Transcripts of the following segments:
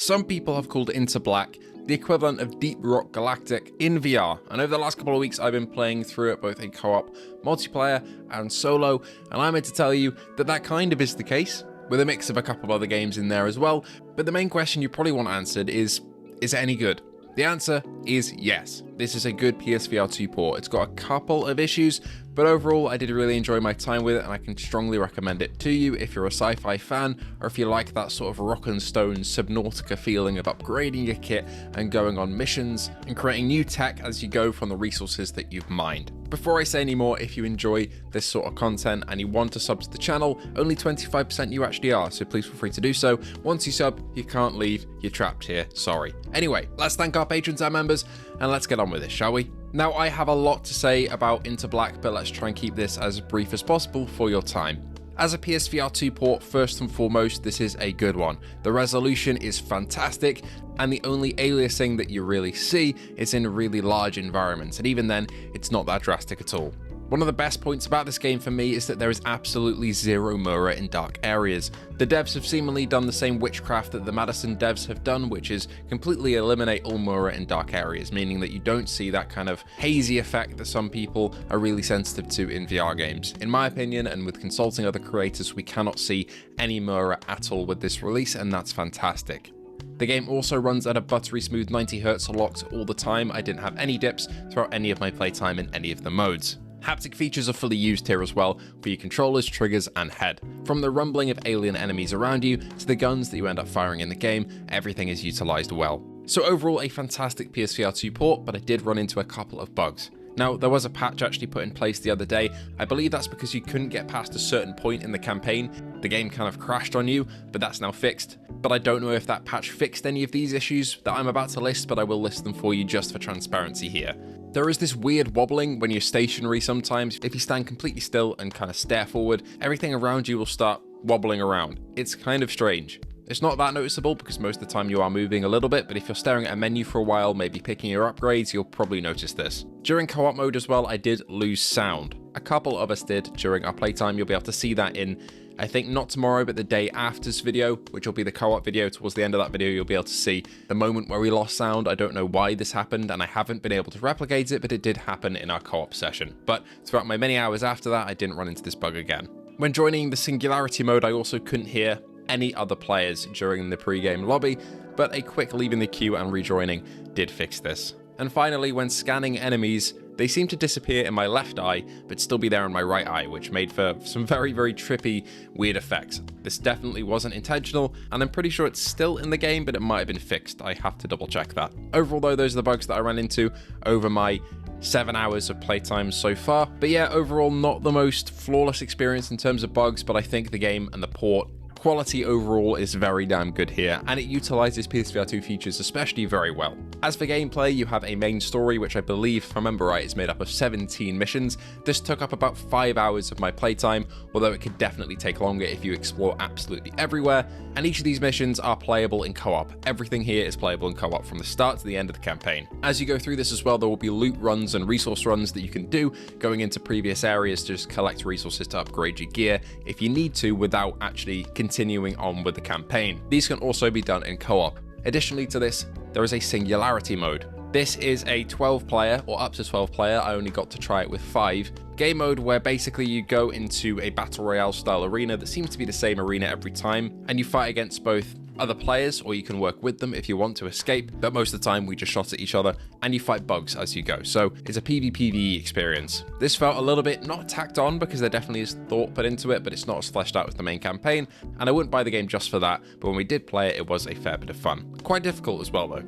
Some people have called Into Black the equivalent of Deep Rock Galactic in VR, and over the last couple of weeks I've been playing through it both in co-op, multiplayer and solo, and I'm here to tell you that that kind of is the case, with a mix of a couple of other games in there as well. But the main question you probably want answered is it any good? The answer is yes. This is a good PSVR2 port. It's got a couple of issues, but overall I did really enjoy my time with it, and I can strongly recommend it to you if you're a sci-fi fan, or if you like that sort of rock and stone Subnautica feeling of upgrading your kit and going on missions and creating new tech as you go from the resources that you've mined. Before I say any more, if you enjoy this sort of content and you want to sub to the channel, only 25% you actually are, so please feel free to do so. Once you sub, you can't leave, you're trapped here, sorry. Anyway, let's thank our patrons and members, and let's get on with it, shall we? Now, I have a lot to say about Into Black, but let's try and keep this as brief as possible for your time. As a PSVR2 port, first and foremost, this is a good one. The resolution is fantastic, and the only aliasing that you really see is in really large environments, and even then, it's not that drastic at all. One of the best points about this game for me is that there is absolutely zero mirror in dark areas. The devs have seemingly done the same witchcraft that the Madison devs have done, which is completely eliminate all mirror in dark areas, meaning that you don't see that kind of hazy effect that some people are really sensitive to in VR games. In my opinion, and with consulting other creators, we cannot see any mirror at all with this release, and that's fantastic. The game also runs at a buttery smooth 90Hz locked all the time. I didn't have any dips throughout any of my playtime in any of the modes. Haptic features are fully used here as well for your controllers, triggers, and head. From the rumbling of alien enemies around you to the guns that you end up firing in the game, everything is utilized well. So overall, a fantastic PSVR2 port, but I did run into a couple of bugs. Now, there was a patch actually put in place the other day. I believe that's because you couldn't get past a certain point in the campaign. The game kind of crashed on you, but that's now fixed. But I don't know if that patch fixed any of these issues that I'm about to list, but I will list them for you just for transparency here. There is this weird wobbling when you're stationary sometimes. If you stand completely still and kind of stare forward, everything around you will start wobbling around. It's kind of strange. It's not that noticeable because most of the time you are moving a little bit, but if you're staring at a menu for a while, maybe picking your upgrades, you'll probably notice this. During co-op mode as well, I did lose sound. A couple of us did during our playtime. You'll be able to see that in, I think not tomorrow, but the day after's video, which will be the co-op video. Towards the end of that video, you'll be able to see the moment where we lost sound. I don't know why this happened, and I haven't been able to replicate it, but it did happen in our co-op session. But throughout my many hours after that, I didn't run into this bug again. When joining the singularity mode, I also couldn't hear any other players during the pre-game lobby, but a quick leaving the queue and rejoining did fix this. And finally, when scanning enemies, they seem to disappear in my left eye, but still be there in my right eye, which made for some very, very trippy, weird effects. This definitely wasn't intentional, and I'm pretty sure it's still in the game, but it might have been fixed. I have to double check that. Overall though, those are the bugs that I ran into over my 7 hours of playtime so far. But yeah, overall not the most flawless experience in terms of bugs, but I think the game and the port quality overall is very damn good here, and it utilizes PSVR2 features especially very well. As for gameplay, you have a main story, which I believe, if I remember right, is made up of 17 missions. This took up about 5 hours of my playtime, although it could definitely take longer if you explore absolutely everywhere, and each of these missions are playable in co-op. Everything here is playable in co-op from the start to the end of the campaign. As you go through this as well, there will be loot runs and resource runs that you can do, going into previous areas to just collect resources to upgrade your gear if you need to without actually continuing on with the campaign. These can also be done in co-op. Additionally to this, there is a singularity mode. This is a 12 player or up to 12 player, I only got to try it with 5, game mode where basically you go into a battle royale style arena that seems to be the same arena every time, and you fight against both other players, or you can work with them if you want to escape, but most of the time we just shot at each other, and you fight bugs as you go. So it's a PvPvE experience. This felt a little bit not tacked on because there definitely is thought put into it, but it's not as fleshed out as the main campaign, and I wouldn't buy the game just for that, but when we did play it, it was a fair bit of fun. Quite difficult as well though.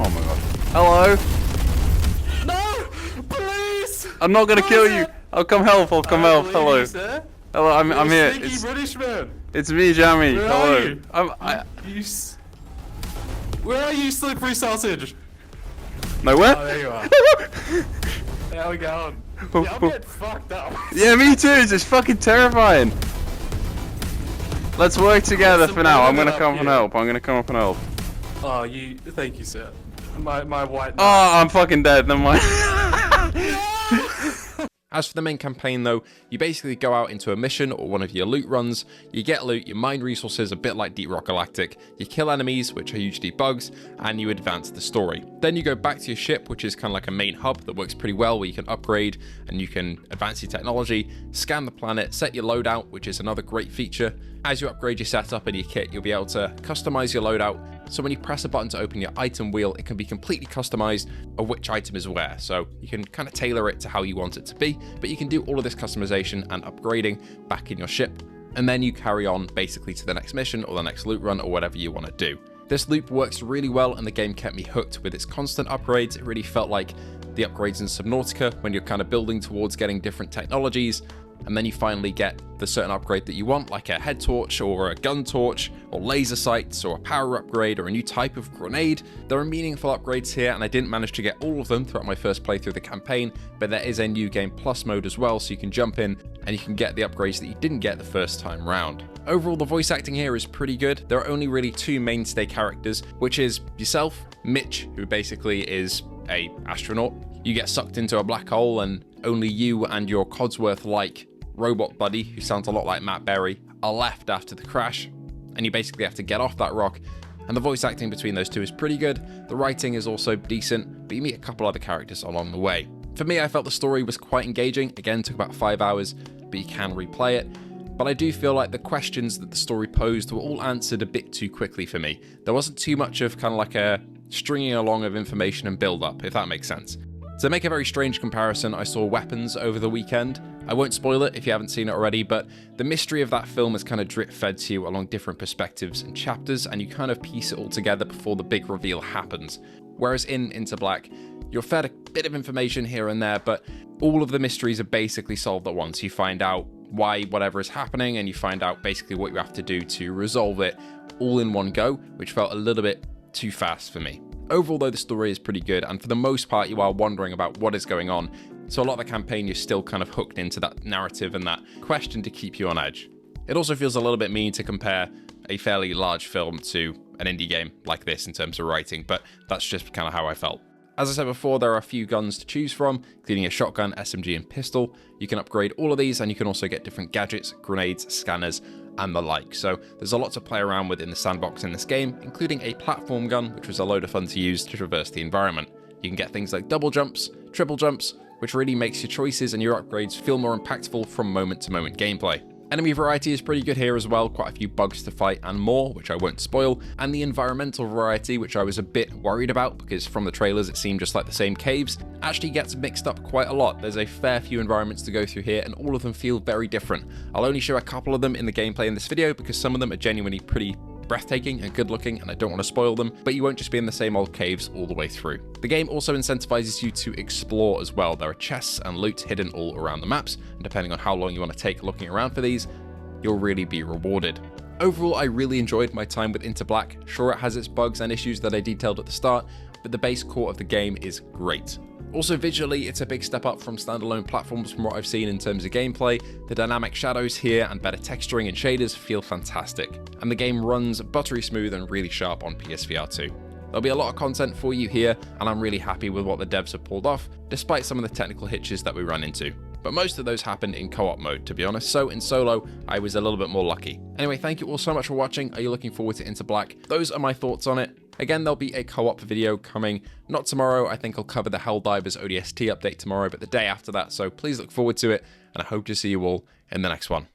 Oh my god. Hello? No! Please! I'm not gonna kill you. I'll come help. I'll come help. Hello. You, sir. Hello. I'm here. Sneaky British man. It's me, Jammy. Where Hello. are you? Where are you, slippery sausage? Nowhere? Oh, there you are. How we going? Oh, Yeah, I'm getting fucked up. Yeah, me too. It's just fucking terrifying. Let's work together for now. I'm gonna come and help. I'm gonna come up and help. Oh, thank you, sir. My white. Oh, I'm fucking dead. Never mind. As for the main campaign though, you basically go out into a mission or one of your loot runs, you get loot, you mine resources a bit like Deep Rock Galactic, you kill enemies, which are usually bugs, and you advance the story. Then you go back to your ship, which is kind of like a main hub that works pretty well, where you can upgrade and you can advance your technology, scan the planet, set your loadout, which is another great feature. As you upgrade your setup and your kit, you'll be able to customize your loadout, so when you press a button to open your item wheel, it can be completely customized of which item is where, so you can kind of tailor it to how you want it to be, but you can do all of this customization and upgrading back in your ship, and then you carry on basically to the next mission or the next loot run or whatever you want to do. This loop works really well and the game kept me hooked with its constant upgrades. It really felt like the upgrades in Subnautica when you're kind of building towards getting different technologies, and then you finally get the certain upgrade that you want, like a head torch or a gun torch or laser sights or a power upgrade or a new type of grenade. There are meaningful upgrades here, and I didn't manage to get all of them throughout my first playthrough of the campaign, but there is a new game plus mode as well, so you can jump in and you can get the upgrades that you didn't get the first time round. Overall, the voice acting here is pretty good. There are only really two mainstay characters, which is yourself, Mitch, who basically is a astronaut. You get sucked into a black hole and only you and your Codsworth-like robot buddy, who sounds a lot like Matt Berry, are left after the crash, and you basically have to get off that rock, and the voice acting between those two is pretty good. The writing is also decent, but you meet a couple other characters along the way. For me, I felt the story was quite engaging. Again, took about 5 hours, but you can replay it. But I do feel like the questions that the story posed were all answered a bit too quickly for me. There wasn't too much of kind of like a stringing along of information and build up, if that makes sense. To make a very strange comparison, I saw Weapons over the weekend. I won't spoil it if you haven't seen it already, but the mystery of that film is kind of drip fed to you along different perspectives and chapters, and you kind of piece it all together before the big reveal happens. Whereas in Into Black, you're fed a bit of information here and there, but all of the mysteries are basically solved at once. You find out why whatever is happening, and you find out basically what you have to do to resolve it all in one go, which felt a little bit too fast for me. Overall though, the story is pretty good, and for the most part you are wondering about what is going on, so a lot of the campaign you're still kind of hooked into that narrative and that question to keep you on edge. It also feels a little bit mean to compare a fairly large film to an indie game like this in terms of writing, but that's just kind of how I felt. As I said before, there are a few guns to choose from, including a shotgun, SMG, and pistol. You can upgrade all of these, and you can also get different gadgets, grenades, scanners, and the like. So there's a lot to play around with in the sandbox in this game, including a platform gun, which was a load of fun to use to traverse the environment. You can get things like double jumps, triple jumps, which really makes your choices and your upgrades feel more impactful from moment to moment gameplay. Enemy variety is pretty good here as well, quite a few bugs to fight and more, which I won't spoil, and the environmental variety, which I was a bit worried about because from the trailers it seemed just like the same caves, actually gets mixed up quite a lot. There's a fair few environments to go through here, and all of them feel very different. I'll only show a couple of them in the gameplay in this video because some of them are genuinely pretty breathtaking and good looking, and I don't want to spoil them, but you won't just be in the same old caves all the way through. The game also incentivizes you to explore as well. There are chests and loot hidden all around the maps, and depending on how long you want to take looking around for these, you'll really be rewarded. Overall, I really enjoyed my time with Into Black. Sure, it has its bugs and issues that I detailed at the start, but the base core of the game is great. Also visually, it's a big step up from standalone platforms from what I've seen in terms of gameplay. The dynamic shadows here and better texturing and shaders feel fantastic, and the game runs buttery smooth and really sharp on PSVR2. There'll be a lot of content for you here, and I'm really happy with what the devs have pulled off, despite some of the technical hitches that we run into. But most of those happened in co-op mode, to be honest, so in solo, I was a little bit more lucky. Anyway, thank you all so much for watching. Are you looking forward to Into Black? Those are my thoughts on it. Again, there'll be a co-op video coming, not tomorrow. I think I'll cover the Helldivers ODST update tomorrow, but the day after that, so please look forward to it, and I hope to see you all in the next one.